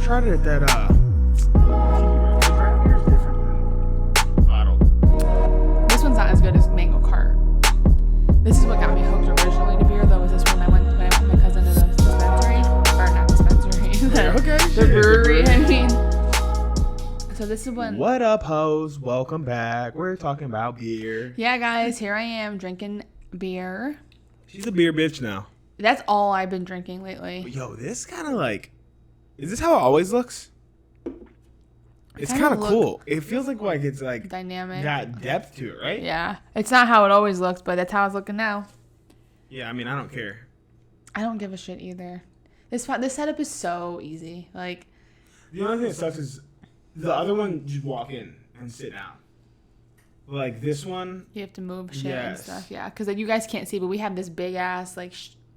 tried it at that craft beer is different than bottled. This one's not as good as Mango Cart. This is what got me hooked originally to beer, though. Was this when I went with my cousin to the dispensary, or not dispensary, the brewery. I mean. So this is when. What up, hoes? Welcome back. We're talking about beer. Yeah, guys, here I am drinking beer. She's a beer bitch now. That's all I've been drinking lately. Yo, this kind of like, is this how it always looks? It's kind of cool. It feels like it's like dynamic. Got depth to it, right? Yeah, it's not how it always looks, but that's how it's looking now. Yeah, I mean, I don't care. I don't give a shit either. This setup is so easy. Like, the only thing that sucks is the other one. Just walk in and sit down. Like this one, you have to move shit and stuff. Yeah, because like, you guys can't see, but we have this big ass like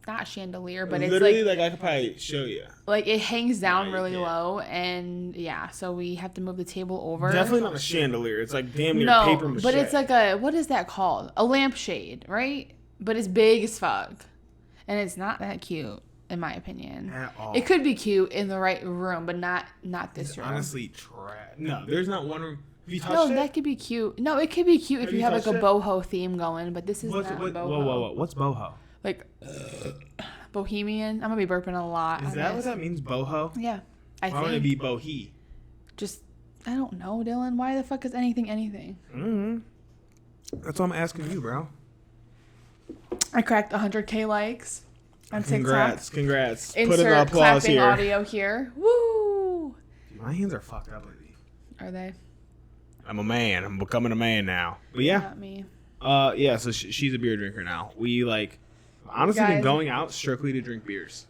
not chandelier, but it's literally like I could probably show you. Like it hangs down really low, and yeah, so we have to move the table over. Definitely not a chandelier. It's like damn near paper mache. But it's like a, what is that called? A lampshade, right? But it's big as fuck, and it's not that cute in my opinion. At all. It could be cute in the right room, but not this room. Honestly, trash. No, there's not one room. Have you touched no, it? that could be cute. No, it could be cute if you have like a boho theme going, but this is not boho. Whoa. What's boho? Like bohemian. I'm gonna be burping a lot. Is that what that means, boho? Yeah, I think. Why would it be bohe? Just, I don't know, Dylan. Why the fuck is anything? Mm-hmm. That's what I'm asking you, bro. I cracked 100K likes on TikTok. Congrats. Insert Put an applause clapping here. audio here. Woo! Dude, my hands are fucked up lately. Are they? I'm a man. I'm becoming a man now. But yeah. Not me. Yeah, so she's a beer drinker now. We honestly been going out strictly to drink beers.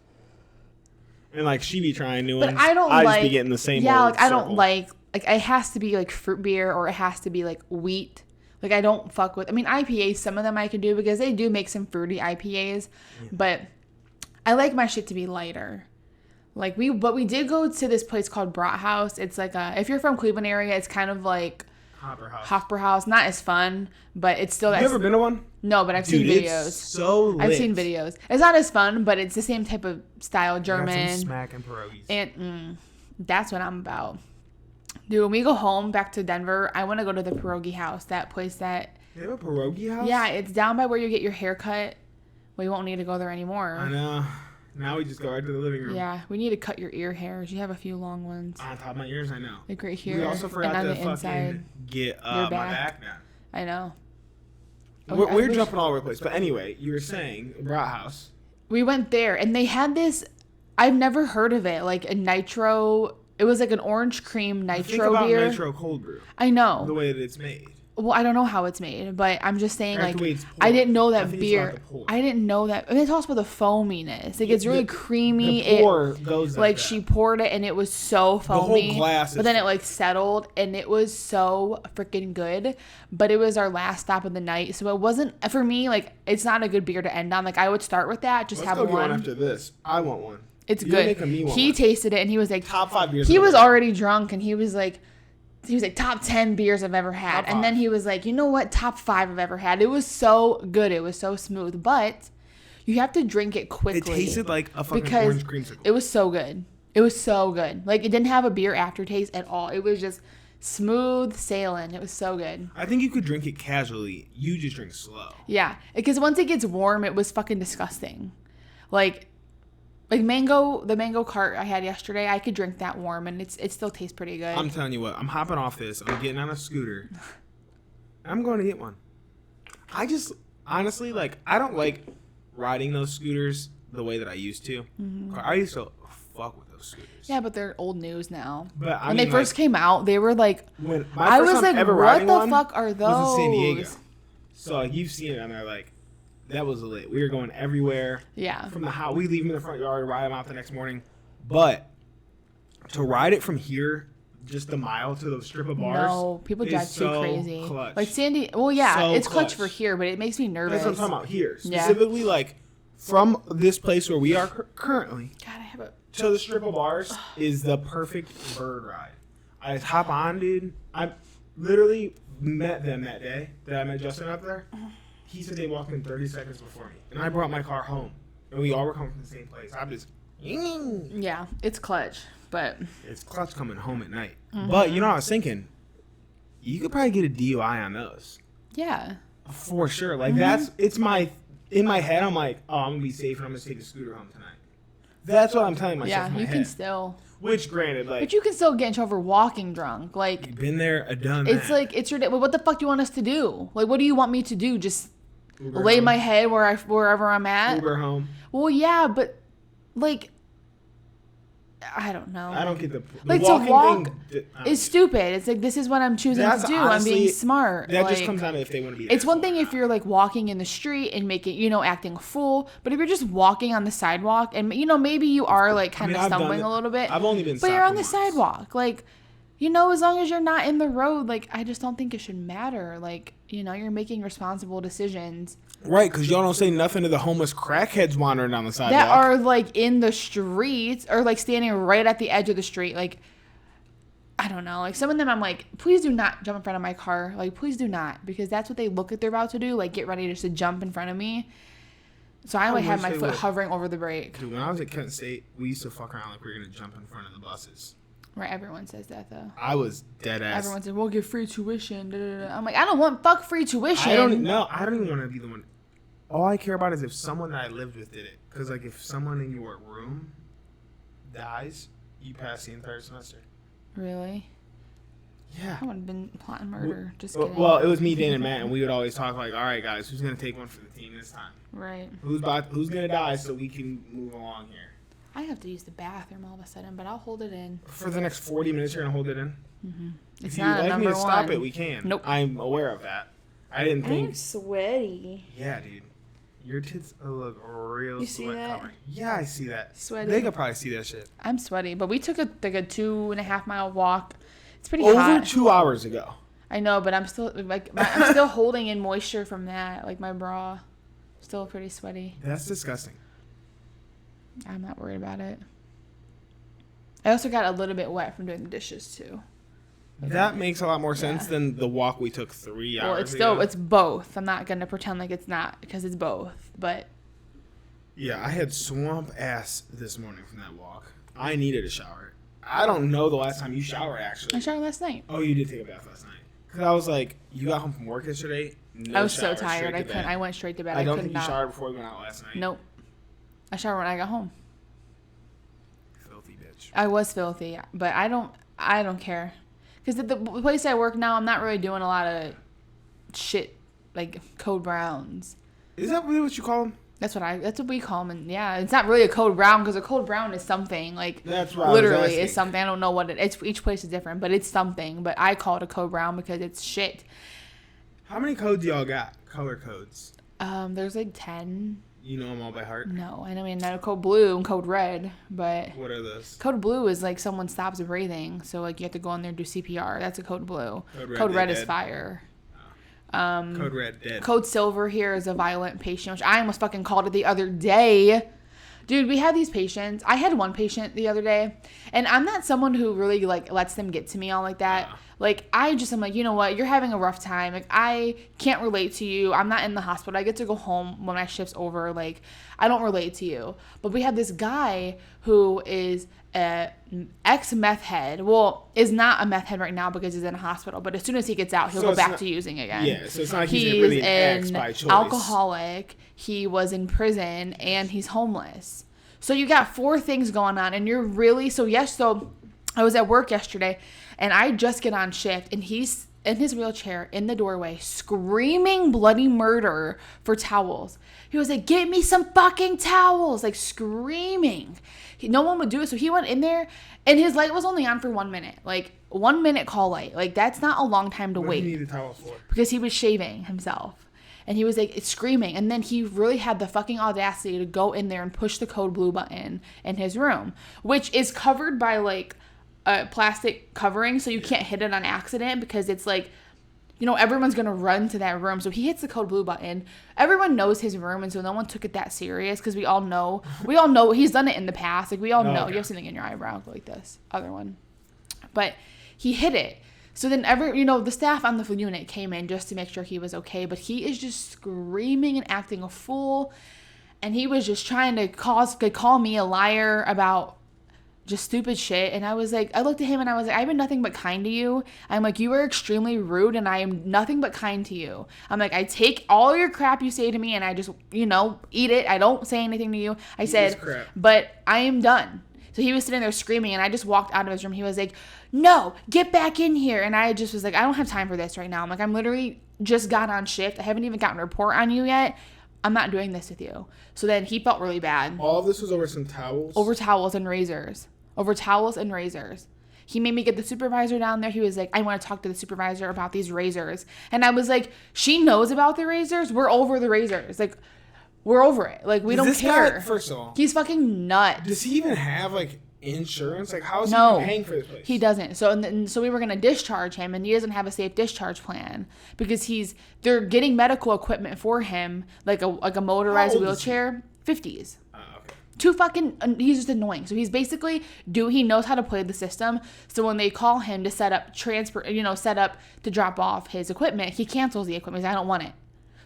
And like she be trying new ones. But I don't just be getting the same yeah, old like I circle. don't like it has to be like fruit beer or it has to be like wheat. Like I don't fuck with, I mean IPAs, some of them I could do because they do make some fruity IPAs, but I like my shit to be lighter. Like we did go to this place called Brat House. It's like if you're from Cleveland area, it's kind of like Hopper House. Not as fun, but it's still. You ever been to one? No, but I've seen videos. It's so lit. I've seen videos. It's not as fun, but it's the same type of style, German. Got some smack and pierogies. And that's what I'm about. Dude, when we go home back to Denver, I want to go to the pierogi house. That place that. They have a pierogi house? Yeah, it's down by where you get your hair cut. We won't need to go there anymore. I know. Now we just go right to the living room. Yeah, we need to cut your ear hairs. You have a few long ones. On top of my ears, I know. Like right here. We also forgot and on to the fucking inside, get my back now. I know. We're jumping all over the place. But anyway, you were saying Brat House. We went there, and they had this, I've never heard of it, like a nitro, it was like an orange cream nitro Think about beer. nitro cold brew. I know. The way that it's made. Well, I don't know how it's made, but I'm just saying, like, the way it's poured. I didn't know that I think beer. I didn't know that. I mean, it's also about the foaminess. Like, it's really creamy. The pour goes like that. she poured it, and it was so foamy. The whole glass. But then it like settled, and it was so freaking good. But it was our last stop of the night, so it wasn't for me. Like, it's not a good beer to end on. Like, I would start with that. Just Let's have go get one. after this. I want one. It's You're good. making me want He one. tasted it, and he was like, top 5 beers. He was already drunk, and he was like top 10 beers I've ever had. Top And then 5. he was like, you know what? Top 5 I've ever had. It was so good. It was so smooth. But you have to drink it quickly. It tasted like a fucking because orange creamsicle. It was so good. It was so good. Like, it didn't have a beer aftertaste at all. It was just smooth sailing. It was so good. I think you could drink it casually. You just drink slow. Yeah. Because once it gets warm, it was fucking disgusting. Like the mango cart I had yesterday, I could drink that warm, and it still tastes pretty good. I'm telling you what, I'm hopping off this. I'm getting on a scooter. I'm going to get one. I just, honestly, like, I don't like riding those scooters the way that I used to. Mm-hmm. I used to fuck with those scooters. Yeah, but they're old news now. But when they first came out, they were like, when I was like, what the fuck are those? Was in San Diego. So, like, you've seen it, and they're like, that was lit. We were going everywhere. Yeah. From the house, we leave them in the front yard, ride them out the next morning. But to ride it from here, just a mile to the strip of bars. No, people drive too crazy. Clutch. Like Sandy. Well, yeah, So it's clutch for clutch. here, but it makes me nervous. That's what I'm talking about here. Yeah. Specifically, like from this place where we are currently. God, I have a. To the strip of bars is the perfect bird ride. I just hop on, dude. I literally met them that day that I met Justin up there. He said they walked in 30 seconds before me. And I brought my car home. And we all were coming from the same place. I'm just... Yeah, it's clutch. But it's clutch coming home at night. But you know what I was thinking? You could probably get a DUI on those. Yeah. For sure. Like in my head, I'm like, oh, I'm going to be safe and I'm going to take a scooter home tonight. That's what I'm telling myself in my you head. can still. Which, granted, like... But you can still get in trouble for walking drunk. Like... You've been there, done it's that. like, it's ridiculous. What the fuck do you want us to do? Like, what do you want me to do? Just Uber lay home. my head wherever I'm at? Uber home. Well, yeah, but, like... I don't know. I don't get the like, walking to walk thing. is stupid. It's like, this is what I'm choosing to do. Honestly, I'm being smart. That like, just comes down to if they want to be. It's one thing if you're like walking in the street and making, acting a fool. But if you're just walking on the sidewalk and, maybe you are like kind of stumbling a little bit. I've only been. But you're on the sidewalk. Like, as long as you're not in the road, like, I just don't think it should matter. Like, you're making responsible decisions. Right, because y'all don't say nothing to the homeless crackheads wandering down the sidewalk. That are, like, in the streets or, like, standing right at the edge of the street. Like, I don't know. Like, some of them I'm like, please do not jump in front of my car. Like, please do not. Because that's what they look like they're about to do. Like, get ready just to jump in front of me. So I, like, have my foot hovering over the brake. Dude, when I was at Kent State, we used to fuck around like we were going to jump in front of the buses. Right, everyone says that, though. I was dead ass. Everyone says, we'll get free tuition. Da, da, da. I'm like, I don't want free tuition. I don't even want to be the one. All I care about is if someone that I lived with did it. Because, like, if someone in your room dies, you pass the entire semester. Really? Yeah. I would have been plotting murder. Just kidding. Well, it was me, Dan, and Matt, and we would always talk like, all right, guys, who's going to take one for the team this time? Right. Who's going to die so we can move along here? I have to use the bathroom all of a sudden, but I'll hold it in. For the next 40 minutes, you're going to hold it in? Mm-hmm. If you'd like me to stop it, we can. Nope. I'm aware of that. I didn't think... I'm sweaty. Yeah, dude. Your tits look real sweat covered. Yeah, I see that. Sweaty. They could probably see that shit. I'm sweaty, but we took a 2.5 mile walk. It's pretty hot. Over 2 hours ago. I know, but I'm still I'm still holding in moisture from that. Like my bra, still pretty sweaty. That's disgusting. I'm not worried about it. I also got a little bit wet from doing the dishes too. That makes a lot more sense than the walk we took 3 hours ago. Well, it's both. I'm not going to pretend like it's not because it's both. But yeah, I had swamp ass this morning from that walk. I needed a shower. I don't know the last time you showered, actually. I showered last night. Oh, you did take a bath last night. Because I was like, you got home from work yesterday? No I was shower, so tired. I couldn't. I went straight to bed. I don't think you showered before we went out last night. Nope. I showered when I got home. Filthy bitch. I was filthy, but I don't care. Because the place I work now, I'm not really doing a lot of shit like code browns. Is that really what you call them? That's what we call them. And yeah, it's not really a code brown because a code brown is something like that's right. Literally is something. I don't know what it is. Each place is different, but it's something. But I call it a code brown because it's shit. How many codes y'all got? Color codes? There's like 10. You know them all by heart? No, I mean I know code blue and code red, but what are those? Code blue is like someone stops breathing, so like you have to go in there and do CPR. That's a code blue. Code red is fire. Code red dead. Code silver here is a violent patient, which I almost fucking called it the other day. Dude, we had these patients. I had one patient the other day, and I'm not someone who really like lets them get to me all like that. Like I'm like, you know what? You're having a rough time. Like I can't relate to you. I'm not in the hospital. I get to go home when my shift's over. Like I don't relate to you. But we have this guy who is a ex-meth head. Well, is not a meth head right now because he's in a hospital. But as soon as he gets out, he'll go back to using again. Yeah, so it's not like he's really an ex by choice. Alcoholic. He was in prison and he's homeless. So you got 4 things going on, and you're really so I was at work yesterday, and I just get on shift, and he's in his wheelchair in the doorway screaming bloody murder for towels. He was like, "Get me some fucking towels!" Like screaming. No one would do it, so he went in there, and his light was only on for 1 minute, like 1 minute call light. Like that's not a long time to wait. What do you need the towels for? Because he was shaving himself. And he was like screaming. And then he really had the fucking audacity to go in there and push the code blue button in his room, which is covered by like a plastic covering. So you can't hit it on accident because it's like, everyone's going to run to that room. So he hits the code blue button. Everyone knows his room. And so no one took it that serious because we all know he's done it in the past. Like we all know. Okay. You have something in your eyebrow like this other one. But he hit it. So then the staff on the unit came in just to make sure he was okay, but he is just screaming and acting a fool, and he was just trying to call me a liar about just stupid shit. And I was like, I looked at him and I was like, I've been nothing but kind to you. I'm like, you are extremely rude and I am nothing but kind to you. I'm like, I take all your crap you say to me and I just, eat it. I don't say anything to you. I said, but I am done. So he was sitting there screaming and I just walked out of his room. He was like, no, get back in here. And I just was like, I don't have time for this right now. I'm like, I'm literally just got on shift. I haven't even gotten a report on you yet. I'm not doing this with you. So then he felt really bad. All of this was over some towels? Over towels and razors. He made me get the supervisor down there. He was like, I want to talk to the supervisor about these razors. And I was like, she knows about the razors. We're over the razors. Like, we're over it. Like, we don't care. Guy, first of all, he's fucking nuts. Does he even have, like, insurance? Like, how is he even paying for this place? He doesn't. So we were going to discharge him, and he doesn't have a safe discharge plan because they're getting medical equipment for him, like a motorized wheelchair. 50s. He's just annoying. So he's basically he knows how to play the system. So when they call him to set up to drop off his equipment, he cancels the equipment. He says, I don't want it.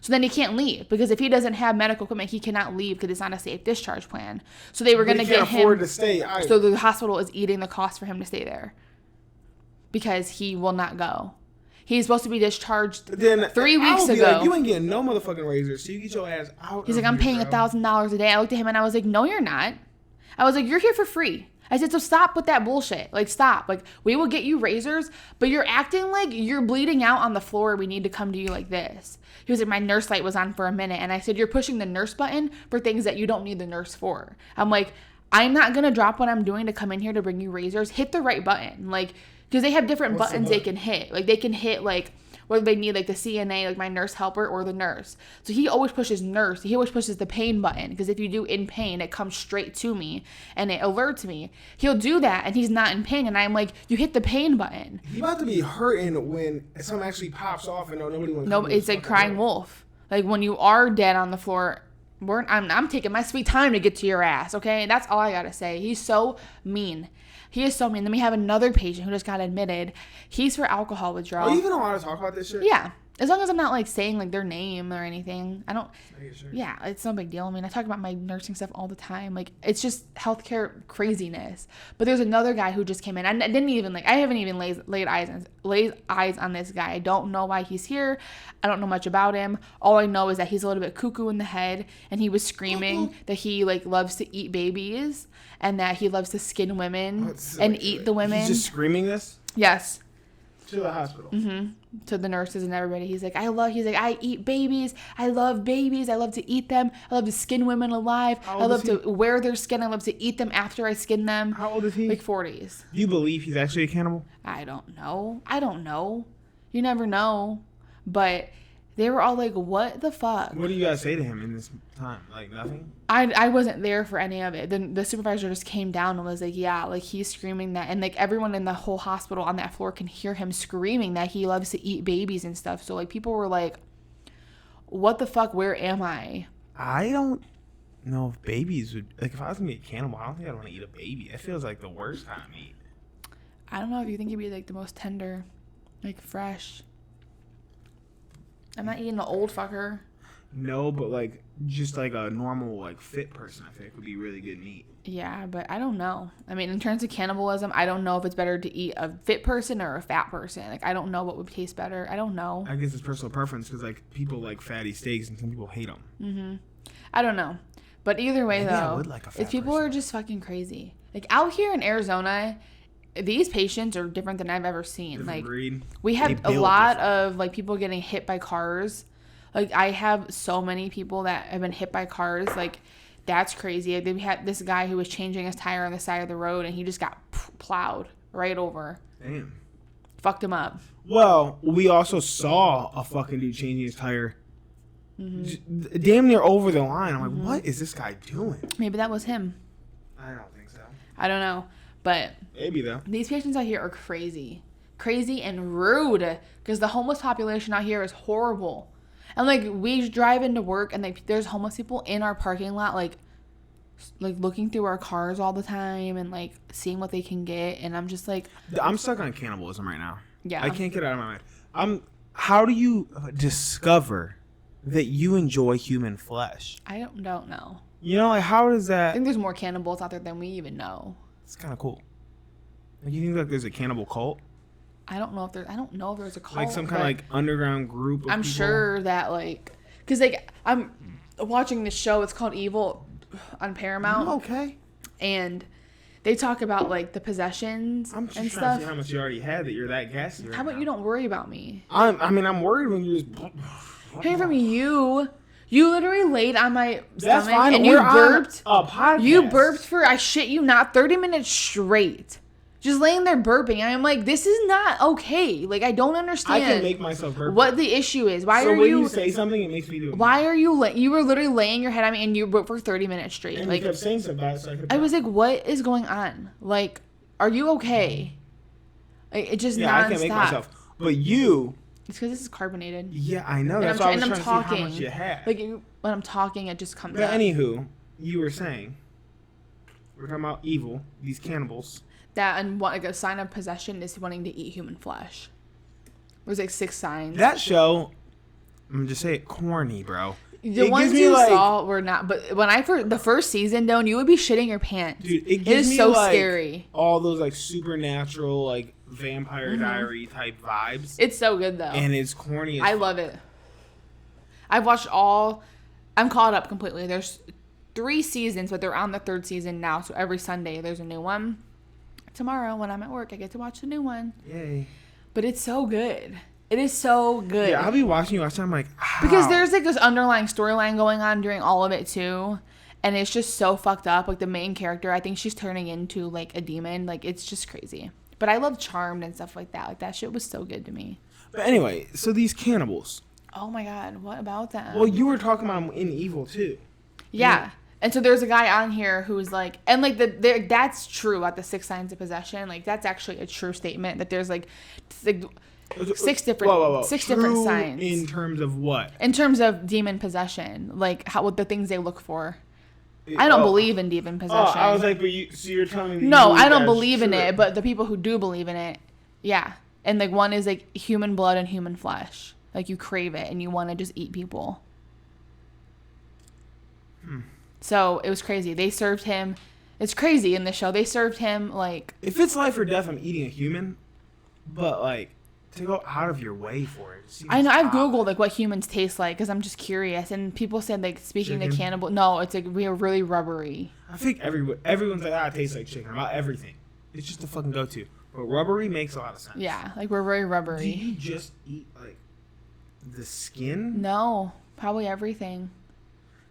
So then he can't leave because if he doesn't have medical equipment, he cannot leave because it's not a safe discharge plan. So they were going to get him. Afford to stay either. So the hospital is eating the cost for him to stay there because he will not go. He's supposed to be discharged 3 weeks ago. Like, you ain't getting no motherfucking razors, so you get your ass out. He's like, I'm paying $1,000 a day. I looked at him and I was like, no, you're not. I was like, you're here for free. I said, so stop with that bullshit. Like, stop. Like, we will get you razors, but you're acting like you're bleeding out on the floor. We need to come to you like this. He was like, my nurse light was on for a minute. And I said, you're pushing the nurse button for things that you don't need the nurse for. I'm like, I'm not going to drop what I'm doing to come in here to bring you razors. Hit the right button. Like, because they have different buttons they can hit. Like, they can hit, like, whether they need, like, the CNA, like, my nurse helper, or the nurse. So he always pushes nurse. He always pushes the pain button. Because if you do in pain, it comes straight to me. And it alerts me. He'll do that, and he's not in pain. And I'm like, you hit the pain button. He's about to be hurting when something actually pops off and nobody wants to. No, it's like crying wolf. Like, when you are dead on the floor, I'm taking my sweet time to get to your ass, okay? That's all I gotta say. He's so mean. He is so mean. Then we have another patient who just got admitted. He's for alcohol withdrawal. Oh, you even don't want to talk about this shit? Yeah. As long as I'm not, like, saying, like, their name or anything. I don't. Sure. Yeah, it's no big deal. I mean, I talk about my nursing stuff all the time. Like, it's just healthcare craziness. But there's another guy who just came in. I haven't even laid eyes on this guy. I don't know why he's here. I don't know much about him. All I know is that he's a little bit cuckoo in the head. And he was screaming that he, like, loves to eat babies. And that he loves to skin women and eat the women. He's just screaming this? Yes. To the hospital. Mm-hmm. To the nurses and everybody. He's like, I eat babies. I love babies. I love to eat them. I love to skin women alive. I love to wear their skin. I love to eat them after I skin them. How old is he? Like 40s. Do you believe he's actually a cannibal? I don't know. You never know. But they were all like, what the fuck? What do you guys say to him in this time? Like, nothing? I wasn't there for any of it. Then the supervisor just came down and was like, yeah, like, he's screaming that. And, like, everyone in the whole hospital on that floor can hear him screaming that he loves to eat babies and stuff. So, like, people were like, what the fuck? Where am I? I don't know if babies would... Like, if I was going to be a cannibal, I don't think I'd want to eat a baby. That feels like the worst time to eat. I don't know if you think it'd be, like, the most tender. Like, fresh. I'm not eating an old fucker. No, but, like, just, like, a normal, like, fit person, I think, would be really good meat. Yeah, but I don't know. I mean, in terms of cannibalism, I don't know if it's better to eat a fit person or a fat person. Like, I don't know what would taste better. I don't know. I guess it's personal preference because, like, people like fatty steaks and some people hate them. Mm-hmm. I don't know. But either way, Maybe though, I would like a fat people person. are just fucking crazy. Like, out here in Arizona... These patients are different than I've ever seen. Different like breed. We have a lot of like people getting hit by cars. Like I have so many people that have been hit by cars. Like that's crazy. We had this guy who was changing his tire on the side of the road and he just got plowed right over. Damn. Fucked him up. Well, we also saw a fucking dude changing his tire. Mm-hmm. Damn near over the line. I'm like, what is this guy doing? Maybe that was him. I don't think so. I don't know. But maybe though. These patients out here are crazy and rude because the homeless population out here is horrible. And like we drive into work and like there's homeless people in our parking lot like looking through our cars all the time and like seeing what they can get. And I'm just like, I'm stuck on cannibalism right now. Yeah, I can't get it out of my mind. How do you discover that you enjoy human flesh? I don't know. You know, like how does that? I think there's more cannibals out there than we even know. It's kind of cool. Like, you think like there's a cannibal cult? I don't know if there's a cult. Like some kind of like underground group of I'm people? sure that like, because like I'm watching this show. It's called Evil on Paramount. Okay. And they talk about like the possessions I'm just and trying stuff. to see how much you already had that you're that gassy right How about now. you don't worry about me? I'm worried when you just... Hearing from you literally laid on my That's stomach fine. and We're you burped. on a podcast. You burped for, I shit you not, 30 minutes straight. Just laying there burping. I'm like, this is not okay. Like, I don't understand. I can make myself burp. What the issue is. Why so are when you... you say something, it makes me do it. Why are you... You were literally laying your head on me and you burped for 30 minutes straight. And like, you kept saying something about it, so I could... I was like, what is going on? Like, are you okay? Like, it just Yeah, nonstop. I can't make myself. But you... It's because this is carbonated. Yeah, I know. And That's why I was trying to see how much you had. Like, when I'm talking, it just comes But out. anywho, you were saying... We're talking about evil. These cannibals. That and like a sign of possession is wanting to eat human flesh. There's like 6 signs. That show... I'm going to just say it corny, bro. The ones you saw were not, but when the first season, though, you would be shitting your pants. Dude, it is me so like scary. All those like supernatural, like Vampire Diary type vibes. It's so good though, And it's corny. I love it. I've watched all. I'm caught up completely. There's 3 seasons, but they're on the 3rd season now. So every Sunday there's a new one. Tomorrow when I'm at work, I get to watch the new one. Yay! But it's so good. It is so good. Yeah, I'll be watching you watch. I'm like, how? Because there's like this underlying storyline going on during all of it too. And it's just so fucked up. Like the main character, I think she's turning into like a demon. Like it's just crazy. But I love Charmed and stuff like that. Like that shit was so good to me. But anyway, so these cannibals. Oh my God, what about them? Well, you were talking about them in Evil too. Yeah. And so there's a guy on here who's like, and like that's true about the 6 signs of possession. Like that's actually a true statement that there's like 6 different 6 different signs. In terms of what? In terms of demon possession, like what the things they look for. I don't believe in demon possession. I was like, but so you're telling me? No, I don't believe in it. But the people who do believe in it, yeah. And like one is like human blood and human flesh. Like you crave it and you want to just eat people. So it was crazy. They served him. It's crazy in the show. They served him like. If it's life or death, I'm eating a human. But like to go out of your way for it. I know. I've Googled like what humans taste like because I'm just curious. And people said like speaking to cannibal. No, it's like we're really rubbery. I think everyone's like, it tastes like chicken. About everything. It's just a fucking go-to. But rubbery makes a lot of sense. Yeah, like we're very rubbery. Do you just eat like the skin? No, probably everything.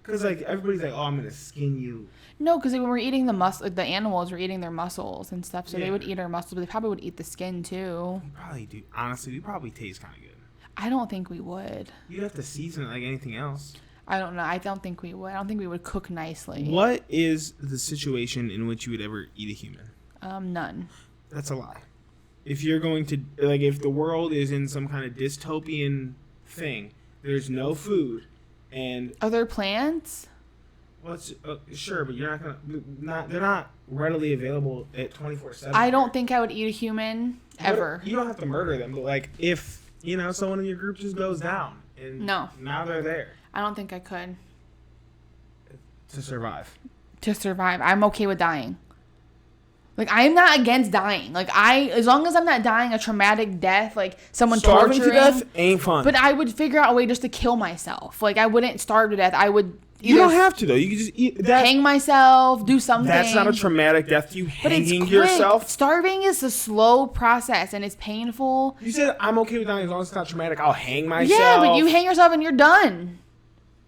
Because like everybody's like, oh, I'm gonna skin you. No, because when we're eating the animals, we're eating their muscles and stuff. So Yeah. they would eat our muscles, but they probably would eat the skin too. We probably do. Honestly, we probably taste kind of good. I don't think we would. You'd have to season it like anything else. I don't know. I don't think we would. I don't think we would cook nicely. What is the situation in which you would ever eat a human? None. That's a lie. If you're going to, like, if the world is in some kind of dystopian thing, there's no food, and Are there plants? well, sure, but you're not gonna, they're not readily available at 24/7. I don't think I would eat a human ever. You don't have to murder them, but like if someone in your group just goes down, and No. now they're there I don't think I could. to survive. To survive, I'm okay with dying. Like, I'm not against dying. Like, as long as I'm not dying a traumatic death, like someone Starving torturing. to death ain't fun. But I would figure out a way just to kill myself. Like, I wouldn't starve to death. I would you don't have to though. You can just eat that. hang myself, do something. That's not a traumatic death. You But it's hanging quick. yourself. Starving is a slow process and it's painful. You said I'm okay with dying as long as it's not traumatic. I'll hang myself. Yeah, but you hang yourself and you're done.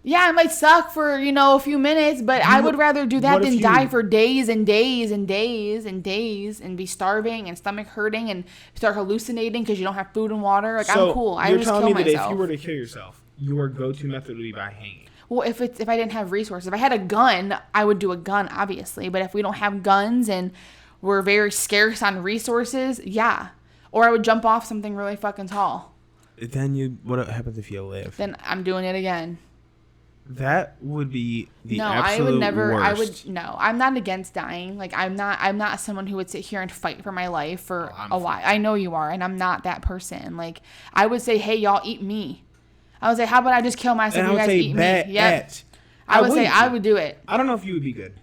Yeah, it might suck for, a few minutes, but I would rather do that than die for days and days and days and days and be starving and stomach hurting and start hallucinating because you don't have food and water. Like, I'm cool. I would just kill You're telling me that myself. if you were to kill yourself, your go-to method would be by hanging. Well, if I didn't have resources, if I had a gun, I would do a gun, obviously. But if we don't have guns and we're very scarce on resources, yeah. Or I would jump off something really fucking tall. Then what happens if you live? Then I'm doing it again. That would be the No, absolute I would never. worst. I'm not against dying. Like I'm not someone who would sit here and fight for my life for a while. I know you are, and I'm not that person. Like I would say, hey, y'all eat me. I would say, how about I just kill myself? And I You would guys say, eat me. Yep. bet. I would say I would do it. I don't know if you would be good.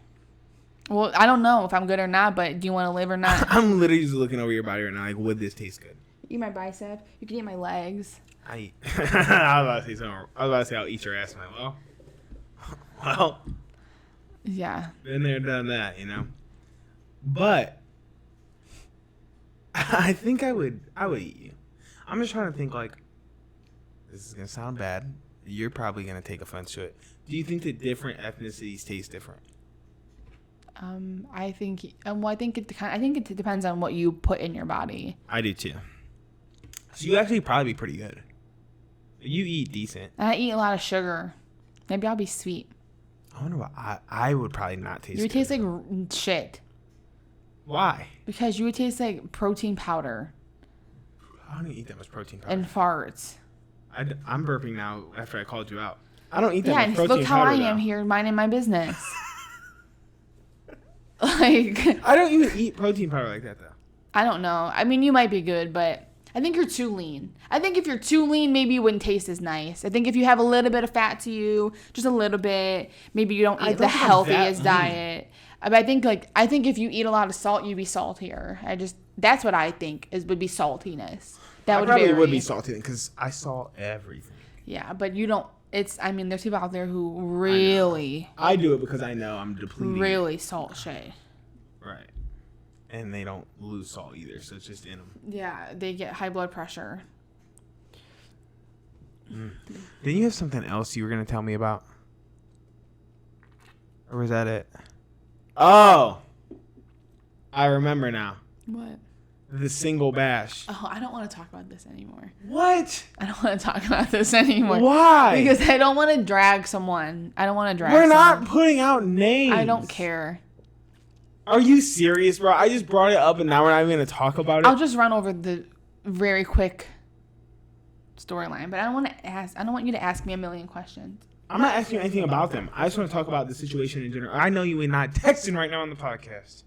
Well, I don't know if I'm good or not, but do you want to live or not? I'm literally just looking over your body right now. Like, would this taste good? Eat my bicep. You can eat my legs. I was about to say something. I was about to say I'll eat your ass. I'm like, well, Yeah. been there, done that, you know. But I think I would eat you. I'm just trying to think, like, this is gonna sound bad. You're probably gonna take offense to it. Do you think that different ethnicities taste different? I think. Well, I think it depends on what you put in your body. I do too. So you actually probably be pretty good. You eat decent. And I eat a lot of sugar. Maybe I'll be sweet. I wonder what I would probably not taste. You would good. taste like shit. Why? Because you would taste like protein powder. I don't eat that much protein powder. And farts. I'm burping now after I called you out. I don't eat that Yeah, much and protein look how powder. I am here minding my business. Like, I don't even eat protein powder like that though. I don't know. I mean, you might be good, but I think you're too lean. I think if you're too lean, maybe you wouldn't taste as nice. I think if you have a little bit of fat to you, just a little bit, maybe you don't eat the healthiest diet. But I think if you eat a lot of salt, you'd be saltier. That's what I think would be saltiness. That would probably vary. would be salty because I salt everything. Yeah, but you don't. There's people out there who really, I do it because I know I'm depleting. really salt shit. Right. And they don't lose salt either, so it's just in them. Yeah, they get high blood pressure. Didn't you have something else you were going to tell me about? Or was that it? Oh! I remember now. What? The single bash. Oh, I don't want to talk about this anymore. What? I don't want to talk about this anymore. Why? Because I don't want to drag someone. I don't want to drag We're someone. not putting out names. I don't care. Are you serious, bro? I just brought it up and now we're not even going to talk about it? I'll just run over the very quick storyline, but I don't want you to ask me a million questions. I'm not asking you anything about them. I just want to talk about the situation in general. I know you ain't not texting right now on the podcast.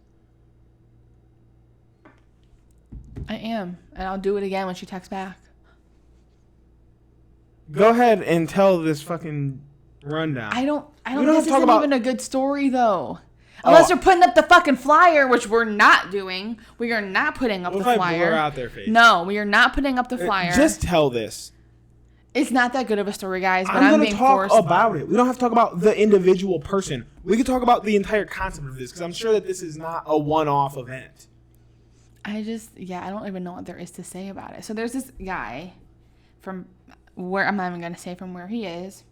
I am, and I'll do it again when she texts back. Go ahead and tell this fucking rundown. I don't don't think have this to talk isn't about- even a good story, though. Unless you're putting up the fucking flyer, which we're not doing. We are not putting up What the if I flyer. blur out their face? No, we are not putting up the flyer. Just tell this. It's not that good of a story, guys, but I'm I'm going to being talk forced. about it. We don't have to talk about the individual person. We can talk about the entire concept of this because I'm sure that this is not a one-off event. I don't even know what there is to say about it. So there's this guy from where, I'm not even going to say from where he is,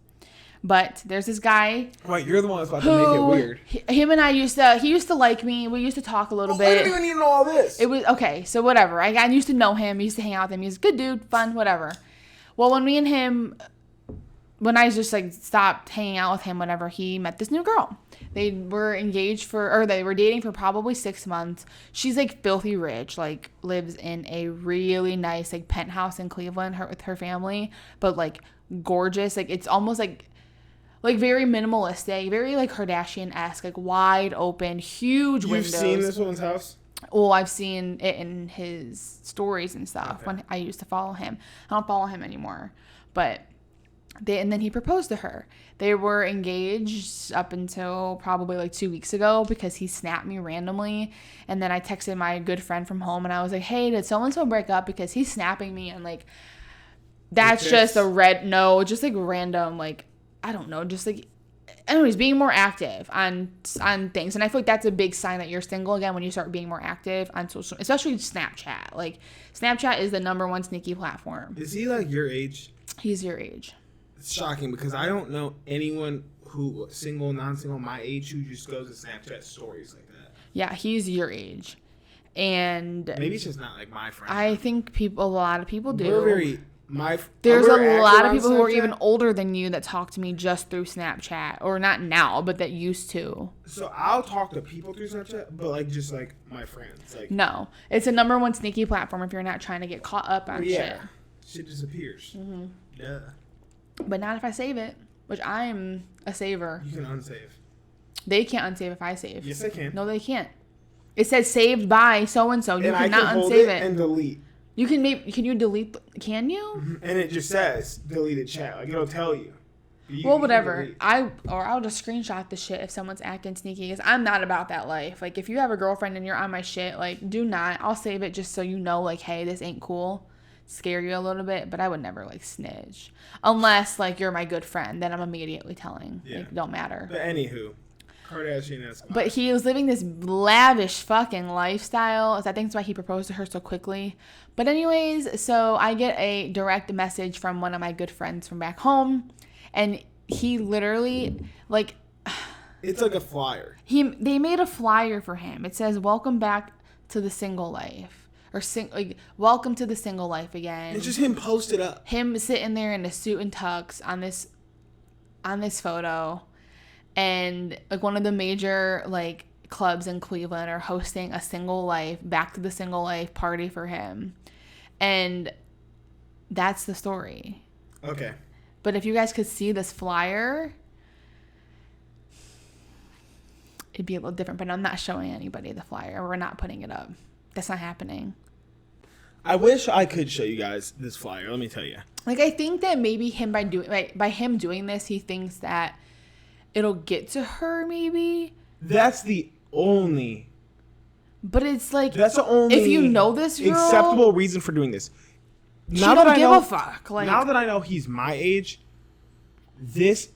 but there's this guy. Wait, you're the one that's about to make it weird. Him and he used to like me. We used to talk a little I bit. don't even need to know all this. It was, okay, so whatever. I used to know him. I used to hang out with him. He was a good dude, fun, whatever. Well, when I just like stopped hanging out with him, whenever he met this new girl, they were they were dating for probably 6 months. She's like filthy rich, like lives in a really nice like penthouse in Cleveland with her family, but like gorgeous. Like it's almost like very minimalistic, very like Kardashian-esque, like wide open, huge windows. You've seen this woman's house? Well, I've seen it in his stories and stuff when I used to follow him. I don't follow him anymore, but and then he proposed to her. They were engaged up until probably like 2 weeks ago because he snapped me randomly. And then I texted my good friend from home and I was like, hey, did so-and-so break up? Because he's snapping me. And like, that's just just like random, like, I don't know, just like, anyways, being more active on things. And I feel like that's a big sign that you're single again when you start being more active on social, especially Snapchat. Like, Snapchat is the #1 sneaky platform. Is he like your age? He's your age. It's shocking because I don't know anyone who, single, non-single, my age, who just goes to Snapchat stories like that. Yeah, he's your age. And maybe it's just not like my friend. I think a lot of people do. There's a lot of people who are even older than you that talk to me just through Snapchat, or not now, but that used to. So I'll talk to people through Snapchat, but like just like my friends. Like no, it's a #1 sneaky platform if you're not trying to get caught up on shit. Shit disappears. Mm-hmm. Yeah. But not if I save it, which I'm a saver. You can unsave. They can't unsave if I save. Yes, I can. No, they can't. It says saved by so and so. You and cannot I can hold unsave it and delete. You can you delete? Can you? And it just says deleted chat. Like it'll tell you. Well, whatever. I'll just screenshot the shit if someone's acting sneaky, because I'm not about that life. Like, if you have a girlfriend and you're on my shit, like, do not. I'll save it just so you know, like, hey, this ain't cool. Scare you a little bit, but I would never, like, snitch. Unless, like, you're my good friend. Then I'm immediately telling. Yeah. Like, don't matter. But anywho, Kardashian is. But he was living this lavish fucking lifestyle. So I think that's why he proposed to her so quickly. But anyways, so I get a direct message from one of my good friends from back home. And he literally, like... It's like a flyer. They made a flyer for him. It says, welcome back to the single life. Or, welcome to the single life again. It's just him posted up. Him sitting there in a suit and tux on this photo. And, like, one of the major, like, clubs in Cleveland are hosting a single life, back to the single life party for him. And that's the story. Okay. But if you guys could see this flyer, it'd be a little different. But I'm not showing anybody the flyer. We're not putting it up. That's not happening. I wish I could show you guys this flyer. Let me tell you. Like, I think that maybe by him doing this, he thinks that it'll get to her, maybe. That's the only. But it's like, that's the only. If you know this girl, acceptable reason for doing this. She don't give a fuck. Like, now that I know he's my age, this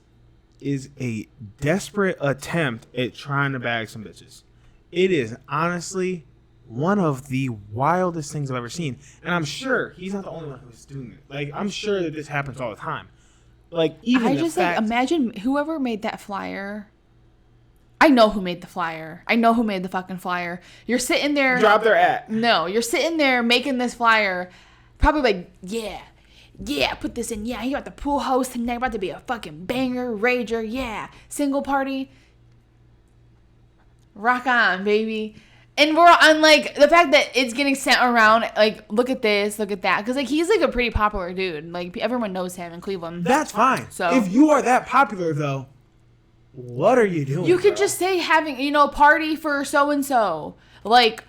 is a desperate attempt at trying to bag some bitches. It is honestly one of the wildest things I've ever seen. And I'm sure he's not the only one who's doing it. Like, I'm sure that this happens all the time. Like, even I just like imagine whoever made that flyer. I know who made the flyer. I know who made the fucking flyer. You're sitting there. Drop their at. No, you're sitting there making this flyer. Probably like, yeah, put this in. Yeah, you got the pool host tonight. About to be a fucking banger, rager. Yeah, single party. Rock on, baby. And we're on, like, the fact that it's getting sent around, like, look at this, look at that. Because, like, he's, like, a pretty popular dude. Like, everyone knows him in Cleveland. That's fine. So if you are that popular, though, what are you doing? You could just say having, party for so-and-so. Like,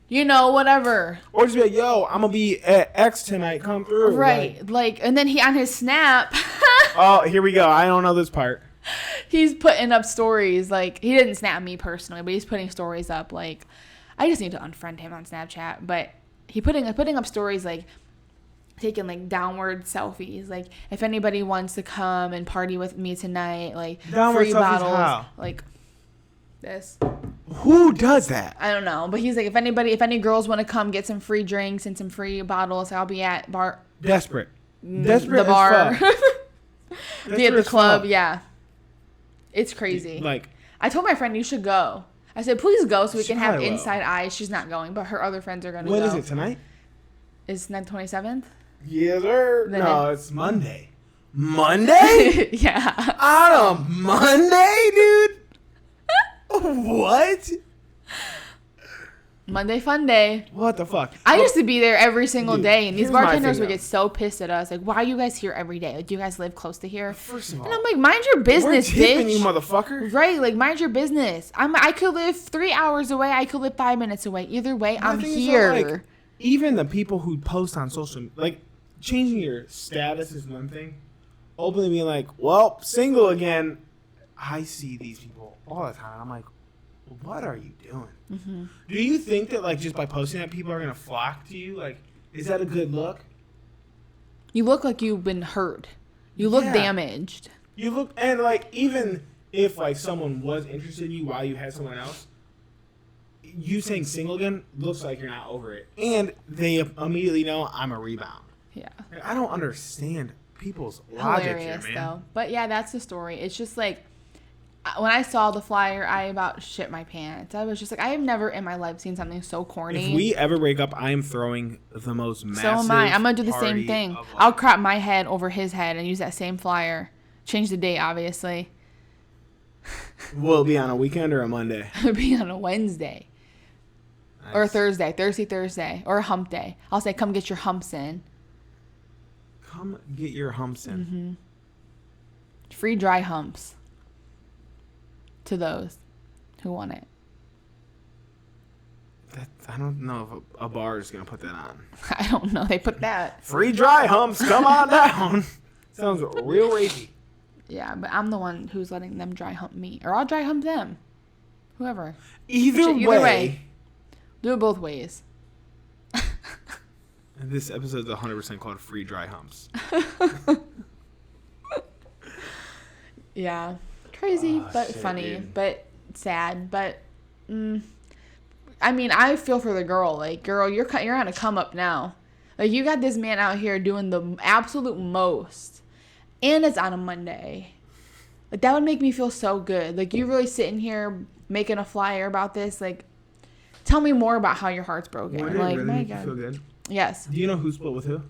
whatever. Or just be like, yo, I'm going to be at X tonight. Come through. Right. Like, and then he, on his Snap. Oh, here we go. I don't know this part. He's putting up stories. Like, he didn't snap me personally, but he's putting stories up. Like, I just need to unfriend him on Snapchat. But he putting up stories, like, taking, like, downward selfies. Like, if anybody wants to come and party with me tonight, like, downward free bottles. How? Like, this. Who does that? I don't know. But he's like, if any girls want to come get some free drinks and some free bottles, I'll be at bar. Desperate the bar. Be at the club. Yeah. It's crazy. Like, I told my friend, you should go. I said, please go so we can have inside eyes. She's not going, but her other friends are going to go. When is it, tonight? It's not 27th? Yes, sir. No, it's Monday. Monday? Yeah. On a Monday, dude? What? Monday fun day. What the fuck? I used to be there every single day, and these bartenders would get so pissed at us. Like, why are you guys here every day? Like, do you guys live close to here? First of all, and I'm like, mind your business, we're tipping bitch. You motherfucker. Right, like, mind your business. I could live 3 hours away. I could live 5 minutes away. Either way, I'm here. Like, even the people who post on social, like, changing your status is one thing. Openly being like, well, single again. I see these people all the time. I'm like, what are you doing? Mm-hmm. Do you think that, like, just by posting that, people are going to flock to you? Like, is that a good look? You look like you've been hurt. You look damaged. You look, and, like, even if, like, someone was interested in you while you had someone else, you saying single again looks like you're not over it. And they immediately know I'm a rebound. Yeah. Like, I don't understand people's logic here, man. Though. But, yeah, that's the story. It's just, like, when I saw the flyer, I about shit my pants. I was just like, I have never in my life seen something so corny. If we ever break up, I am throwing the most massive. So am I. I'm going to do the same thing. I'll crop my head over his head and use that same flyer. Change the date, obviously. Will it be on a weekend or a Monday? It'll be on a Wednesday. Nice. Or a Thursday. Thursday. Or a hump day. I'll say, come get your humps in. Come get your humps in. Mm-hmm. Free dry humps. To those who want it. I don't know if a bar is going to put that on. I don't know. They put that. Free dry humps. Come on down. Sounds real rapey. Yeah, but I'm the one who's letting them dry hump me. Or I'll dry hump them. Whoever. Either way. Do it both ways. This episode is 100% called Free Dry Humps. Yeah. Crazy, but shit, funny. dude. But sad. But, I mean, I feel for the girl. Like, girl, you're on a come up now. Like, you got this man out here doing the absolute most. And it's on a Monday. Like, that would make me feel so good. Like, you really sitting here making a flyer about this. Like, tell me more about how your heart's broken. Would it Like, really my make you God. feel good? Yes. Do you know who split with who?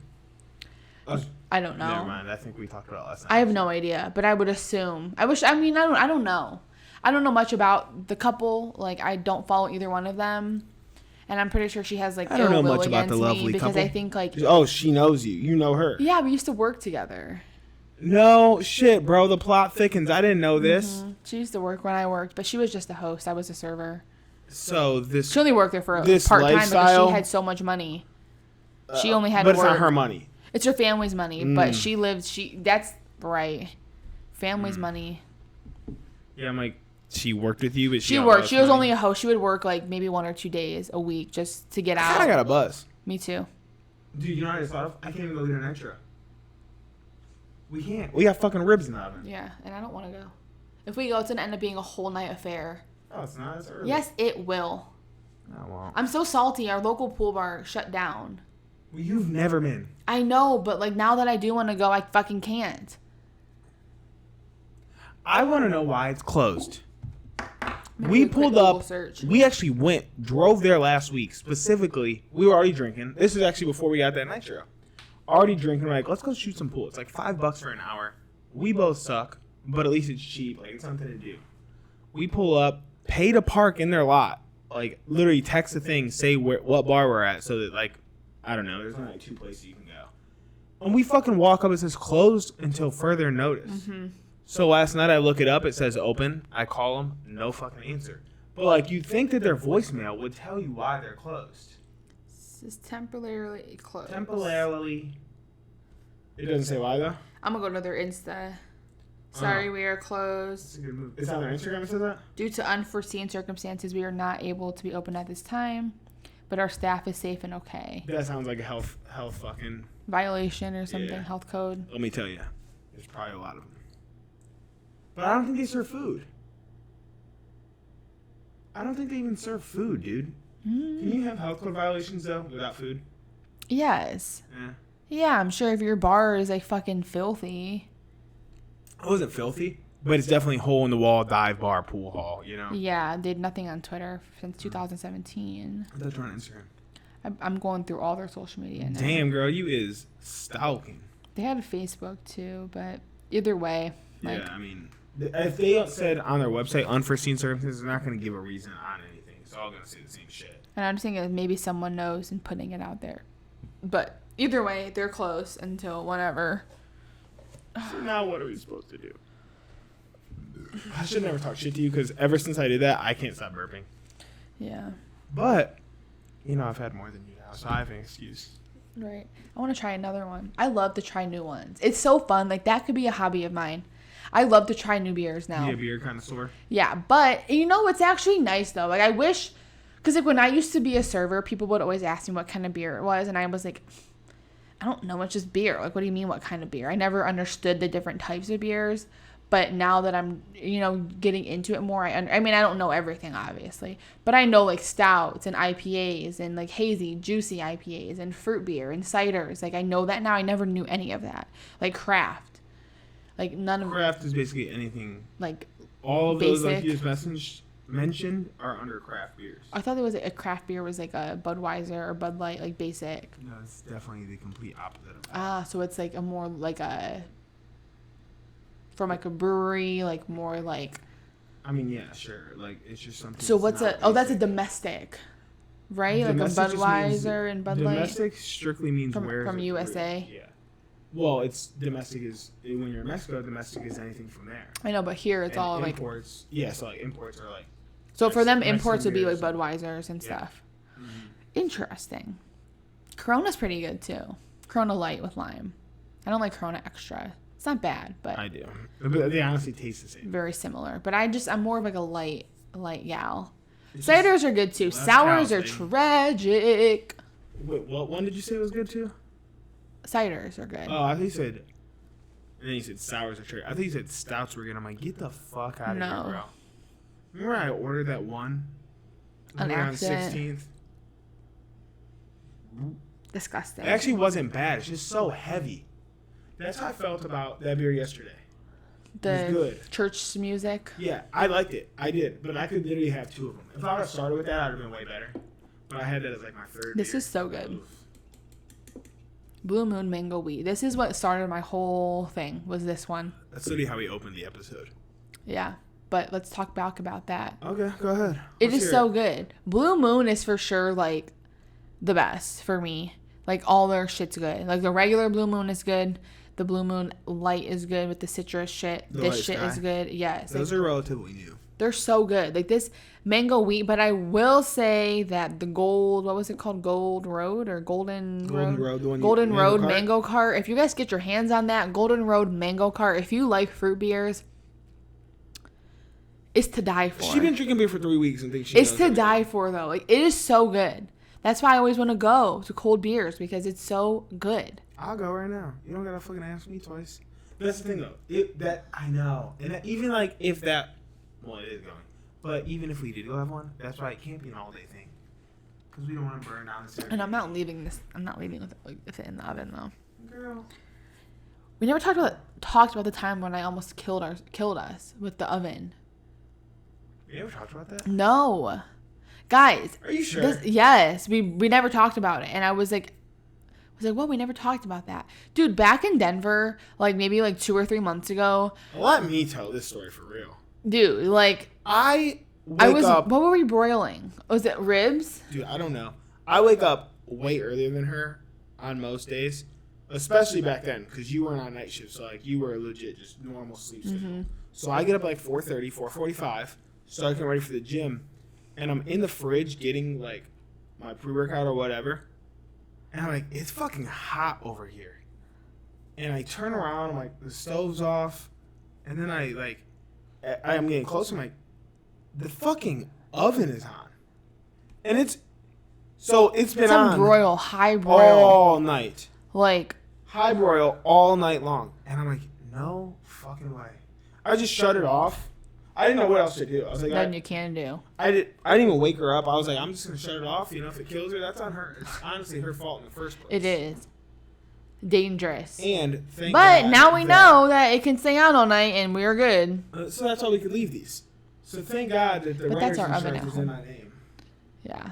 I don't know. Never mind. I think we talked about it last time. I have no idea, but I would assume. I don't know. I don't know much about the couple. Like, I don't follow either one of them. And I'm pretty sure she has, like, I don't know ill will much about against the lovely me because couple. I think, like... Oh, she knows you. You know her. Yeah, we used to work together. No shit, bro. The plot thickens. I didn't know this. She used to work when I worked, but she was just a host. I was a server. So this... She only worked there for this part-time because lifestyle- she had so much money. She only had But to it's work. not her money. It's her family's money, but she lived... That's right. Family's money. Yeah, I'm like, she worked with you, but She got worked. less She was money. only a host. She would work, like, maybe 1 or 2 days a week just to get out. I got a buzz. Me too. Dude, you know what I just thought of? I can't even go get an extra. We can't. We got fucking ribs in the oven. Yeah, and I don't want to go. If we go, it's going to end up being a whole night affair. Oh, it's not. It's early. Yes, it will. No, it won't. I'm so salty. Our local pool bar shut down. Well, you've never been. I know, but, like, now that I do want to go, I fucking can't. I want to know why it's closed. Maybe We a quick pulled Google up. search. We actually drove there last week. Specifically, we were already drinking. This is actually before we got that nitro. Already drinking. We're like, let's go shoot some pool. It's like $5 for an hour. We both suck, but at least it's cheap. Like, it's something to do. We pull up, pay to park in their lot. Like, literally text the thing, say what bar we're at, so that, like, I don't know, there's only like 2 places you can go. And we fucking walk up, it says closed until further notice. Mm-hmm. So last night I look it up, it says open. I call them, no fucking answer. But, like, you'd think that their voicemail would tell you why they're closed. This is temporarily closed. Temporarily. It doesn't say why, though? I'm going to go to their Insta. Sorry, we are closed. That's a good move. It's on their Instagram it says that? Due to unforeseen circumstances, we are not able to be open at this time, but our staff is safe and okay. That sounds like a health fucking... Violation or something, Yeah. health code. Let me tell you. There's probably a lot of them. But I don't think they serve food. I don't think they even serve food, dude. Can you have health code violations, though, without food? Yes. Yeah. Yeah, I'm sure if your bar is like fucking filthy. It wasn't filthy, but it's definitely hole in the wall, dive bar, pool hall, you know? Yeah, did nothing on Twitter since 2017. I thought you were on Instagram. I'm going through all their social media now. Damn, girl, you is stalking. They had a Facebook too, but either way, like, Yeah, I mean, if they said on their website unforeseen circumstances, they're not going to give a reason on anything. It's all going to say the same shit. and I'm just thinking maybe someone knows and putting it out there. But either way, they're close until whenever. So now what are we supposed to do? I should never talk shit to you because ever since I did that, I can't stop burping. Yeah. But, you know, I've had more than you now, so I have an excuse. Right. I want to try another one. I love to try new ones. It's so fun. Like, that could be a hobby of mine. I love to try new beers now. You a beer connoisseur? Yeah, but, you know, it's actually nice, though. Like, I wish... Because, like, when I used to be a server, people would always ask me what kind of beer it was, and I was like, I don't know, it's just beer. Like, what do you mean, what kind of beer? I never understood the different types of beers, but now that I'm, you know, getting into it more, I mean, I don't know everything, obviously, but I know, like, stouts and IPAs and, like, hazy, juicy IPAs and fruit beer and ciders. Like, I know that now. I never knew any of that. Like, craft. Like, none of... Craft is basically anything. Like, All of those, like basic. you just mentioned, are under craft beers. I thought there was a craft beer was, like, a Budweiser or Bud Light, like, basic. No, it's definitely the complete opposite of that. Ah, so it's like a more like a from like a brewery, like more like. I mean, yeah, sure. Like, it's just something. So what's not a? Oh, that's a basic. domestic, right? Domestic like a just means- Budweiser and Bud Light. Domestic strictly means From where is from it USA. brewed. Yeah. Well, it's domestic is when you're in Mexico. Domestic is anything from there. I know, but here it's And all like. imports. Yeah, so like imports are like. So for them, Mexican imports would be like beers. Budweisers and Yeah. stuff. Interesting. Corona's pretty good too. Corona Light with lime. I don't like Corona Extra. It's not bad, but I do. But they honestly taste the same. very similar. But I'm more of like a light gal. It's Ciders are good too. less Sours are cows, baby. tragic. Wait, what one did you say was good too? Ciders are good. Oh, I think you said. And then you said sours are true. I think you said stouts were good. I'm like, get the fuck out of No. here, bro. Remember I ordered that one An around accident. 16th? Disgusting. It actually wasn't bad. It's just so heavy. That's how I felt about that beer yesterday. the was good. church music. Yeah, I liked it. I did. But I could literally have two of them. If I would have started with that, I would have been way better. But I had that as like my third This beer. is so good. Oof. Blue Moon Mango Wheat. This is what started my whole thing, was this one. That's literally how we opened the episode. Yeah. But let's talk back about that. Okay, go ahead. It Let's is hear so good. Blue Moon is for sure like the best for me. Like all their shit's good. Like the regular Blue Moon is good. The Blue Moon Light is good with the citrus shit. The This Light shit Sky? is good. Yes. Those are relatively new. They're so good. Like this mango wheat, but I will say that the gold, what was it called? Gold Road or Golden Road, the one Golden Mango Road Cart? Mango Cart. If you guys get your hands on that Golden Road Mango Cart, if you like fruit beers, it's to die for. She's been drinking beer for 3 weeks and thinks she It's knows to everything. die for though. Like it is so good. That's why I always want to go to cold beers because it's so good. I'll go right now. You don't gotta fucking ask me twice. That's the thing though. I know, and that, even like if that, well, it is going. But even if we did go have one, that's why it can't be an all day thing, because we don't want to burn down the ceremony. And I'm not leaving with it in the oven though. Girl. We never talked about the time when I almost killed us with the oven. We ever talked about that? No. Guys. Are you sure? Yes. We never talked about it. And I was like, well, we never talked about that. Dude, back in Denver, like maybe like 2 or 3 months ago. Let me tell this story for real. Dude, like. I wake up. What were we broiling? Was it ribs? Dude, I don't know. I wake up way earlier than her on most days, especially back then, because you weren't on night shift. So like you were legit just normal sleep schedule. So I get up like 4:30, 4:45, start getting ready for the gym, and I'm in the fridge getting like my pre-workout or whatever, and I'm like, it's fucking hot over here, and I turn around, I'm like, the stove's off, and then I'm getting close, I'm like, the fucking oven is on, and it's been on Some high broil. all night. Like. High broil all night long. And I'm like, no fucking way. I just shut it off. I didn't know what else to do. I was like, Nothing you can do. I didn't even wake her up. I was like, I'm just going to shut it off. You know, if it kills her, that's on her. It's honestly her fault in the first place. It is. Dangerous. And thank But God now we know that it can stay out all night and we're good. So that's why we could leave these. So thank God that the But renter's that's our oven insurance at is in home. my name. Yeah.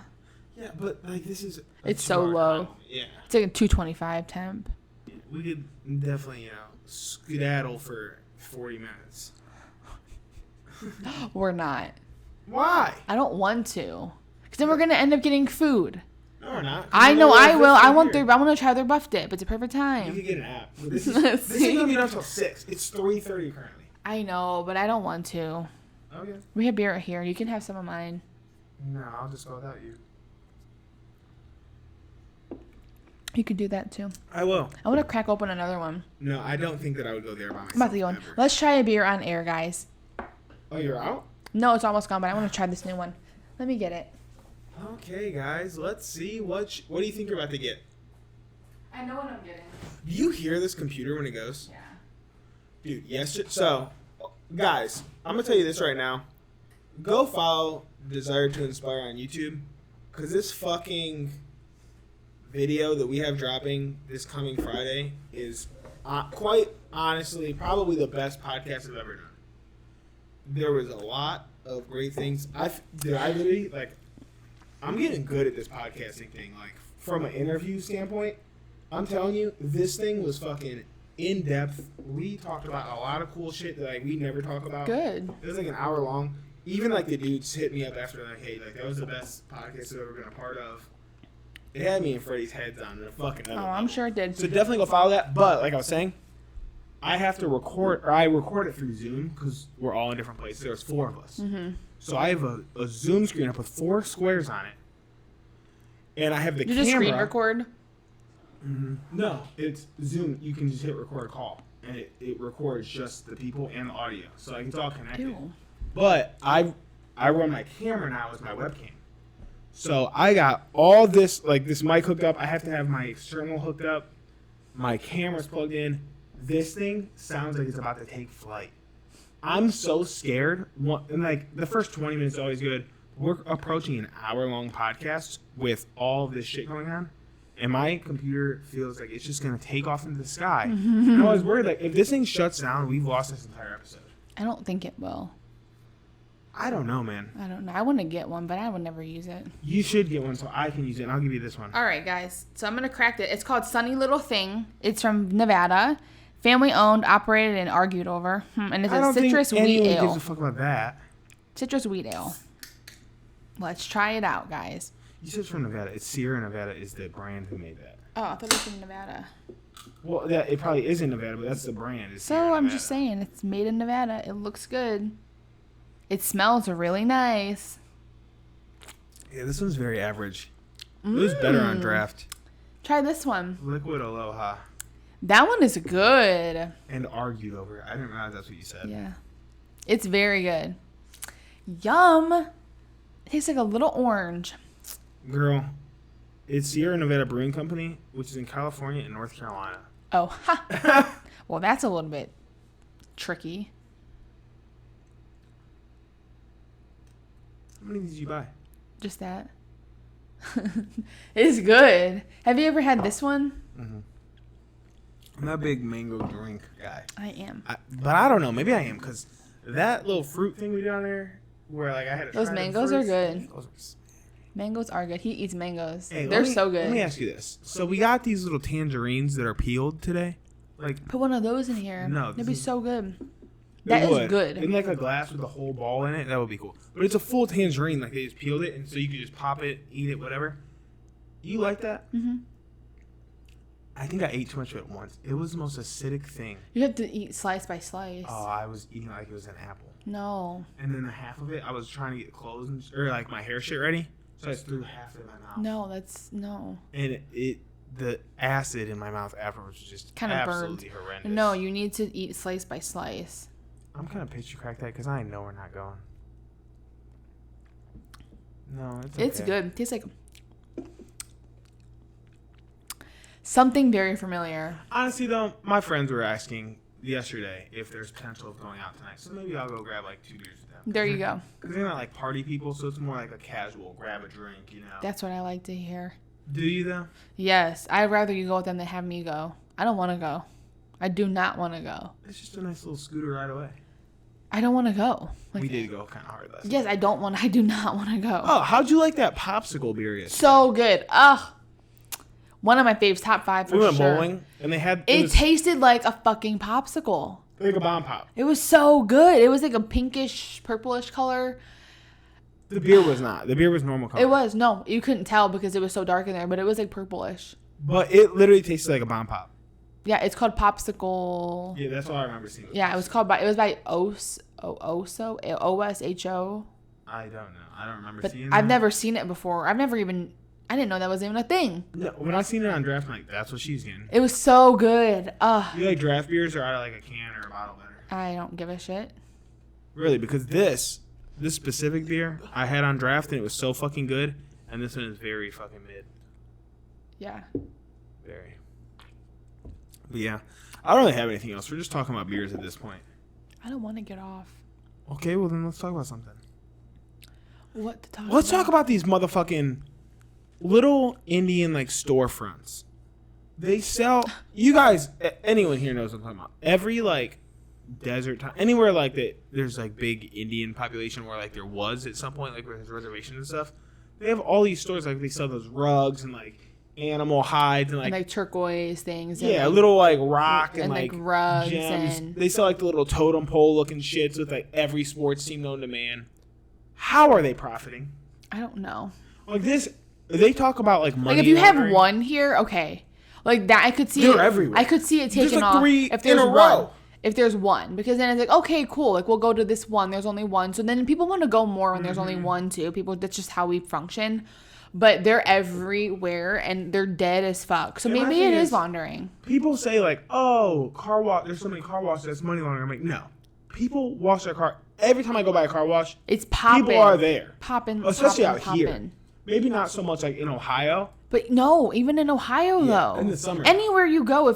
Yeah, but like this is It's so smart low. home. Yeah. It's like a 225 temp. We could definitely, skedaddle for 40 minutes. We're not. Why? I don't want to. Because then we're going to end up getting food. No, we're not. I know I will. I want their. I want to try their buff dip. It's a perfect You time. could get an app. But this ain't gonna be done until 6. It's 3:30 currently. I know, but I don't want to. Okay. We have beer right here. You can have some of mine. No, I'll just go without you. You could do that too. I will. I want to crack open another one. No, I don't think that I would go there by myself. I'm about to go in. ever. Let's try a beer on air, guys. Oh, you're out? No, it's almost gone, but I want to try this new one. Let me get it. Okay, guys. Let's see. What do you think you're about to get? I know what I'm getting. Do you hear this computer when it goes? Yeah. Dude, yesterday. So, guys, I'm going to tell you this right now. Go follow Desire to Inspire on YouTube. Because this fucking video that we have dropping this coming Friday is quite honestly probably the best podcast I've ever done. There was a lot of great things. I literally, like, I'm getting good at this podcasting thing. Like, from an interview standpoint, I'm telling you, this thing was fucking in depth. We talked about a lot of cool shit that like we never talk about. Good. It was like an hour long. Even like the dudes hit me up after like, hey, like that was the best podcast I've ever been a part of. It had me and Freddie's heads on a fucking other Oh, level. I'm sure it did. So definitely go follow that. But like I was saying, I have to record, or I record it through Zoom because we're all in different places. There's 4 of us. Mm-hmm. So I have a Zoom screen up with 4 squares on it. And I have the Did camera. you screen record? No, it's Zoom. You can just hit record call. and it records just the people and the audio, so like it's all connected. Ew. But I run my camera now as my webcam. So I got all this, like this mic hooked up. I have to have my external hooked up. My camera's plugged in. This thing sounds like it's about to take flight. I'm so scared. And like the first 20 minutes is always good. We're approaching an hour-long podcast with all this shit going on. And my computer feels like it's just going to take off into the sky. And I was worried, like, if this thing shuts down, we've lost this entire episode. I don't think it will. I don't know, man. I don't know. I want to get one, but I would never use it. You should get one so I can use it, and I'll give you this one. All right, guys. So I'm going to crack it. It's called Sunny Little Thing. It's from Nevada. Family owned, operated, and argued over. And it's a citrus wheat ale. Gives a fuck about that. Citrus wheat ale. Let's try it out, guys. You said it's from Nevada. It's Sierra Nevada is the brand who made that. Oh, I thought it was from Nevada. Well, it probably is in Nevada, but that's the brand. So I'm just saying, it's made in Nevada. It looks good. It smells really nice. Yeah, this one's very average. It was better on draft. Try this one. Liquid Aloha. That one is good. And argued over it. I didn't realize that's what you said. Yeah. It's very good. Yum. It tastes like a little orange. Girl, it's Sierra Nevada Brewing Company, which is in California and North Carolina. Oh, ha. Well, that's a little bit tricky. How many did you buy? Just that. It's good. Have you ever had this one? Mm-hmm. I'm not a big mango drink guy. I am. But I don't know. Maybe I am, because that little fruit thing we did on there, where like I had to Those try mangoes them are first, good. mangoes Mangoes are good. He eats mangoes. Hey, They're so good. Let me ask you this. So we got these little tangerines that are peeled today. Like, put one of those in here. No, That'd be is- so good. That is good. In like a glass with a whole ball in it, that would be cool. But it's a full tangerine. Like they just peeled it, and so you could just pop it, eat it, whatever. You like that? Mm-hmm. I think I ate too much of it once. It was the most acidic thing. You have to eat slice by slice. Oh, I was eating like it was an apple. No. And then the half of it, I was trying to get clothes or like my hair shit ready, so I just threw half of it in my mouth. No. And the acid in my mouth afterwards was just Kind of absolutely burned. horrendous. No, you need to eat slice by slice. I'm kind of pissed you cracked that because I know we're not going. No, it's okay. It's good. It tastes like something very familiar. Honestly, though, my friends were asking yesterday if there's potential of going out tonight, so maybe I'll go grab like 2 beers with them. There you go. Because they're not like party people, so it's more like a casual grab a drink, you know. That's what I like to hear. Do you though? Yes, I'd rather you go with them than have me go. I don't want to go. I do not want to go. It's just a nice little scooter ride away. I don't want to go. Like, We did go kind of hard last yes, night. I do not want to go. Oh, how'd you like that popsicle beer yesterday? So good. Ugh. One of my faves, top 5 for We went sure. bowling, and they had... It was tasted like a fucking popsicle. like a bomb pop. It was so good. It was like a pinkish, purplish color. The beer was not. The beer was normal color. It was. No, you couldn't tell because it was so dark in there, but it was like purplish. But it literally tasted like a bomb pop. Yeah, it's called Popsicle. Yeah, that's all I remember seeing. Yeah, it was by Osho. O-S-H-O. I don't know. I don't remember But seeing I've that. never seen it before. I didn't know that was even a thing. No, when I seen it on draft, I'm like, that's what she's getting. It was so good. You like draft beers or out of like a can or a bottle better? I don't give a shit. Really, because this specific beer I had on draft and it was so fucking good, and this one is very fucking mid. Yeah. Very. But yeah, I don't really have anything else. We're just talking about beers at this point. I don't want to get off. Okay, well then let's talk about something. What to talk Let's about? talk about these motherfucking little Indian like storefronts. They sell. You guys, anyone here knows what I'm talking about. Every like desert time, anywhere like that, there's like big Indian population where like there was at some point, like where there's reservations and stuff. They have all these stores like they sell those rugs and like animal hides and And like turquoise things. yeah, and, little like rock and, and like, rugs gems. and- They sell like the little totem pole looking shits with like every sports team known to man. How are they profiting? I don't know. Like this, they talk about like money. Like if you have laundering. one here, okay. Like that, I could see They're it. everywhere. I could see it There's, taken like, off 3 if there's in a one. row. If there's one, because then it's like, okay, cool. Like we'll go to this one. There's only one. So then people want to go more when there's only one, too. People, that's just how we function. but they're everywhere and they're dead as fuck. So maybe it is laundering. People say like, oh, car wash. There's so many car washes that's money laundering. I'm like, no. People wash their car. Every time I go by a car wash, it's popping. People are there. Popping. Especially out here. Maybe not so much like in Ohio. But no, even in Ohio though. In the summer. Anywhere you go,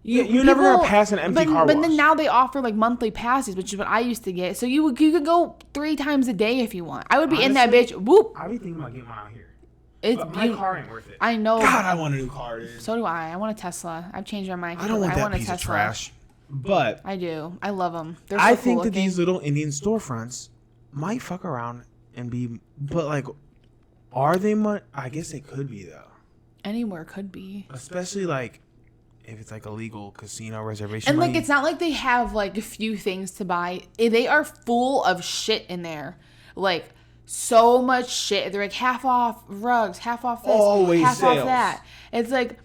you're never gonna pass an empty car wash. But then now they offer like monthly passes, which is what I used to get. So you could go 3 times a day if you want. I would be in that bitch. Whoop. I be thinking about getting one out here. But my car ain't worth it. I know. God, I want a new car, dude. So do I. I want a Tesla. I've changed my mind. I don't want that piece of trash. But I do. I love them. They're so I cool think looking. that these little Indian storefronts might fuck around and be, but like, are they much? I guess they could be though. Anywhere could be. Especially like if it's like a legal casino reservation. And money. like it's not like they have like a few things to buy. They are full of shit in there. Like so much shit. They're like half off rugs, half off this, always half sales. off that. It's like,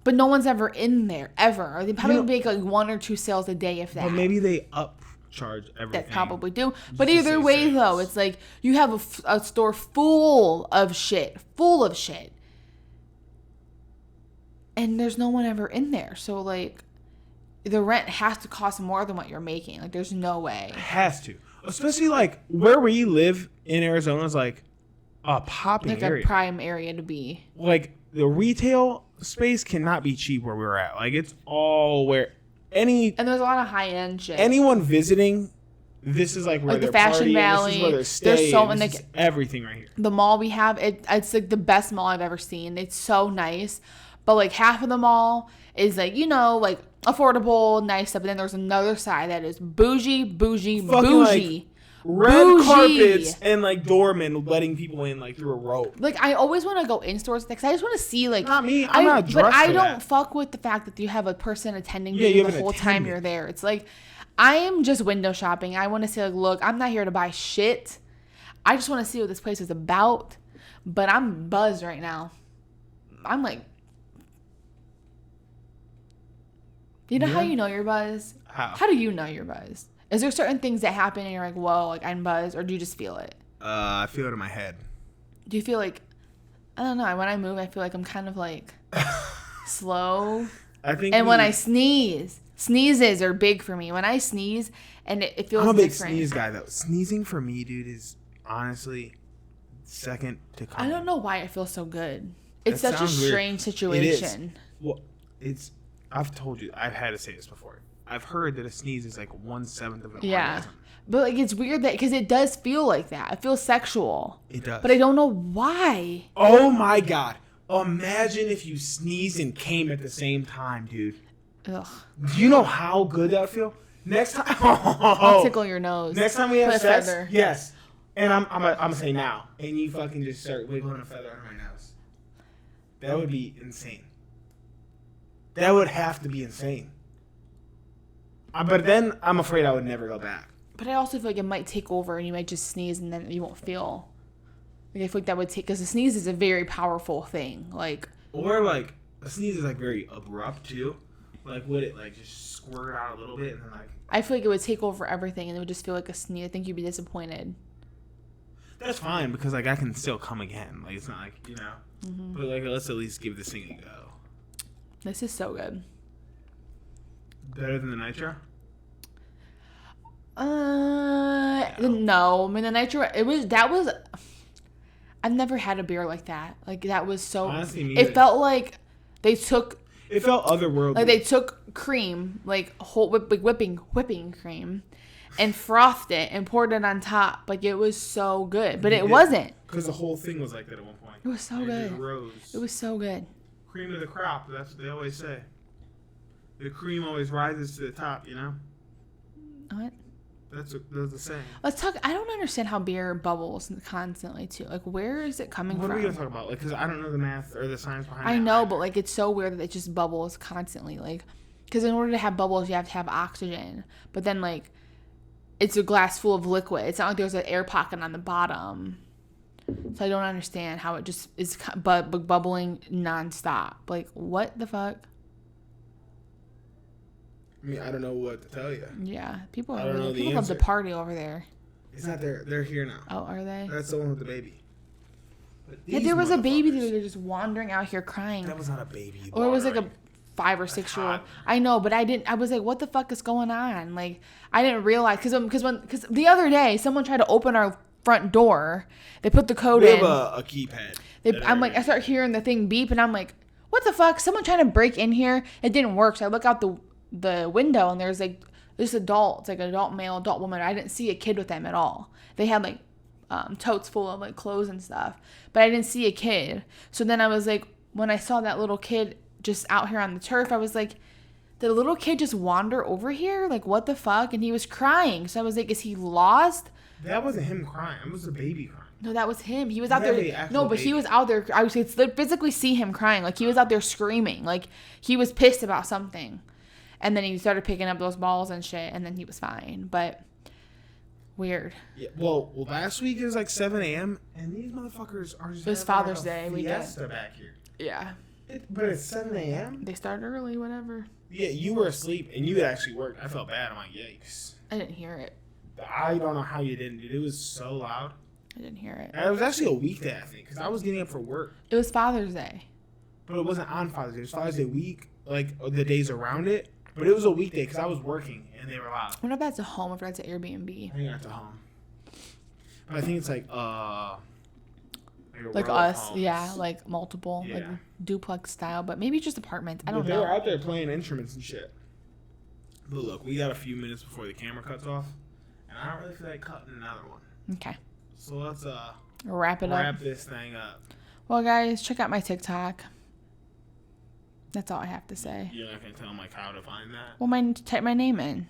but no one's ever in there ever. Or they probably make like 1 or 2 sales a day if that. But maybe they upcharge everything. That probably do. But either way though, it's like you have a store full of shit. And there's no one ever in there. So, like, the rent has to cost more than what you're making. Like, there's no way. It has to. Especially, like, where we live in Arizona is, like, a popping area. Like, a prime area to be. Like, the retail space cannot be cheap where we're at. Like, it's all where And there's a lot of high-end shit. Anyone visiting, this is, like, where the they're Fashion partying, Valley. This is where they're staying. There's so many. This is everything right here. The mall we have, it's, like, the best mall I've ever seen. It's so nice. But, like, half of the mall is, like, like, affordable, nice stuff. But then there's another side that is bougie. Fucking, like, red carpets and, like, doormen letting people in, like, through a rope. Like, I always want to go in stores because I just want to see, like... Not me. I'm not dressed But I for don't that. fuck with the fact that you have a person attending Yeah, you have the an whole time you're there. It's like, I am just window shopping. I want to say, like, look, I'm not here to buy shit. I just want to see what this place is about. But I'm buzzed right now. I'm like... You know how you know you're buzzed? How do you know you're buzzed? Is there certain things that happen and you're like, whoa, like I'm buzzed, or do you just feel it? I feel it in my head. Do you feel like, I don't know, when I move, I feel like I'm kind of like slow. I think. And when I sneezes are big for me. When I sneeze and it feels different. I'm a big sneeze guy though. Sneezing for me, dude, is honestly second to coming. I don't know why it feels so good. It's such a strange situation. Well, I've told you, I've had to say this before. I've heard that a sneeze is like 1/7 of an orgasm. But like it's weird that because it does feel like that. It feels sexual. It does. But I don't know why. Oh my god! Imagine if you sneezed and came at the same time, dude. Ugh. Do you know how good that would feel? Next time, I'll tickle your nose. Next time we have sex, feather. yes. And I'm gonna say now, and you fucking just start wiggling a feather under my nose. That would be insane. That would have to be insane. But then I'm afraid I would never go back. But I also feel like it might take over and you might just sneeze and then you won't feel. Like I feel like that would take, because a sneeze is a very powerful thing. Like, or like a sneeze is like very abrupt too. Like would it like just squirt out a little bit and then like. I feel like it would take over everything and it would just feel like a sneeze. I think you'd be disappointed. That's fine because like I can still come again. Like it's not like Mm-hmm. But like let's at least give this thing a go. This is so good. Better than the nitro? No. I mean the nitro. I've never had a beer like that. Like that was so. Honestly, it felt like they took. It felt otherworldly. Like they took cream, like whole whipping cream, and frothed it and poured it on top. Like it was so good, but it wasn't. Because the whole thing was like that at one point. It was so good. Rose. It was so good. Cream of the crop. That's what they always say. The cream always rises to the top. What? That's the saying. Let's talk. I don't understand how beer bubbles constantly too. Like, where is it coming from? What are we gonna talk about? Like, because I don't know the math or the science behind it. I know, but like, it's so weird that it just bubbles constantly. Like, because in order to have bubbles, you have to have oxygen. But then, like, it's a glass full of liquid. It's not like there's an air pocket on the bottom. So I don't understand how it just is bubbling nonstop. Like, what the fuck? I mean, I don't know what to tell you. Yeah, people love to party over there. It's not there. They're here now. Oh, are they? That's the one with the baby. But Yeah, these there was a baby motherfuckers- that was just wandering out here crying. That was not a baby. Or it was like a wandering. 5 or 6 year old. hot. I know, but I was like, what the fuck is going on? Like, I didn't realize because the other day someone tried to open our front door. They put the code We in. have a keypad. I'm like, I start hearing the thing beep, and I'm like, what the fuck? Someone trying to break in here. It didn't work. So I look out the window, and there's like this adult. It's like an adult male, adult woman. I didn't see a kid with them at all. They had like totes full of like clothes and stuff, but I didn't see a kid. So then I was like, when I saw that little kid just out here on the turf, I was like, did a little kid just wander over here? Like, what the fuck? And he was crying. So I was like, is he lost? That wasn't him crying. It was the baby crying. No, that was him. He was out Yeah, the there. actual No, but he baby. was out there. I could physically see him crying. Like, he was out there screaming. Like, he was pissed about something. And then he started picking up those balls and shit. And then he was fine. But weird. Yeah, well, last week it was like 7 a.m. and these motherfuckers are just. It was having Father's like Day a weekend. fiesta back here. Yeah. But it's 7 a.m. They started early, whatever. Yeah, you were asleep and you had actually worked. I felt bad. I'm like, yikes. I didn't hear it. I don't know how you didn't, dude. It was so loud. I didn't hear it. And it was actually a weekday, I think, because I was getting up for work. It was Father's Day. But it wasn't on Father's Day. It was Father's Day week, like the days around it. But it was a weekday because I was working and they were loud. I wonder if that's a home or if that's an Airbnb. I think that's a home. But I think it's like a Like row of us, homes. yeah, like multiple, like Yeah. duplex style, but maybe just apartments. I don't They were know. out there playing instruments and shit. But look, we got a few minutes before the camera cuts off, and I don't really feel like cutting another one. Okay, So let's wrap it up. wrap this thing up. Well, guys, check out my TikTok. That's all I have to say. You're not gonna tell them like how to find that. Well, type my name in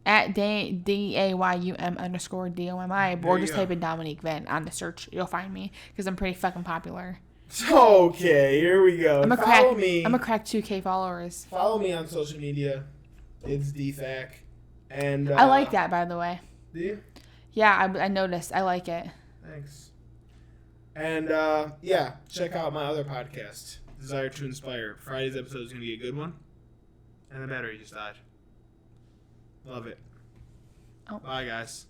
at DAYUM_DOMI, or you just go. type in Dominique Venn on the search. You'll find me because I'm pretty fucking popular. Okay, here we go. I'm a Follow crack. me. I'm a crack 2K followers. Follow me on social media. It's DFAC. And I like that, by the way. Do you? Yeah, I noticed. I like it. Thanks. And yeah, check out my other podcast, Desire to Inspire. Friday's episode is gonna be a good one. And the battery just died. Love it. Oh. Bye, guys.